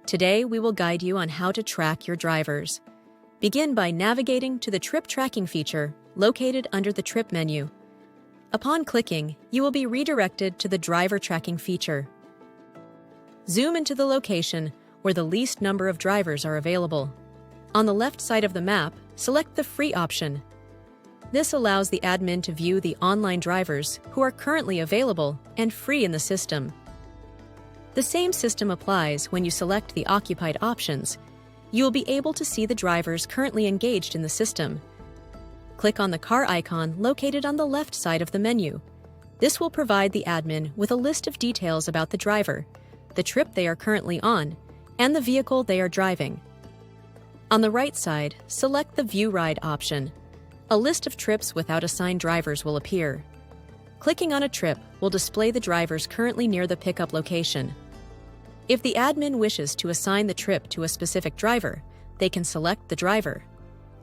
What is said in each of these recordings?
Today, we will guide you on how to track your drivers. Begin by navigating to the Trip Tracking feature located under the Trip menu. Upon clicking, you will be redirected to the Driver Tracking feature. Zoom into the location where the least number of drivers are available. On the left side of the map, select the Free option. This allows the admin to view the online drivers who are currently available and free in the system. The same system applies when you select the Occupied options. You will be able to see the drivers currently engaged in the system. Click on the car icon located on the left side of the menu. This will provide the admin with a list of details about the driver, the trip they are currently on, and the vehicle they are driving. On the right side, select the View Ride option. A list of trips without assigned drivers will appear. Clicking on a trip will display the drivers currently near the pickup location. If the admin wishes to assign the trip to a specific driver, they can select the driver.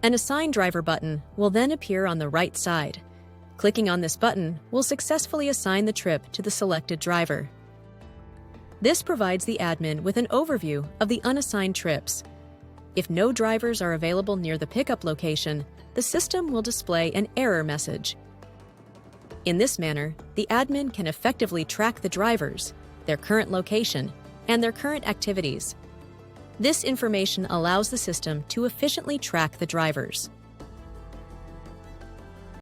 An Assign Driver button will then appear on the right side. Clicking on this button will successfully assign the trip to the selected driver. This provides the admin with an overview of the unassigned trips. If no drivers are available near the pickup location, the system will display an error message. In this manner, the admin can effectively track the drivers, their current location, and their current activities. This information allows the system to efficiently track the drivers.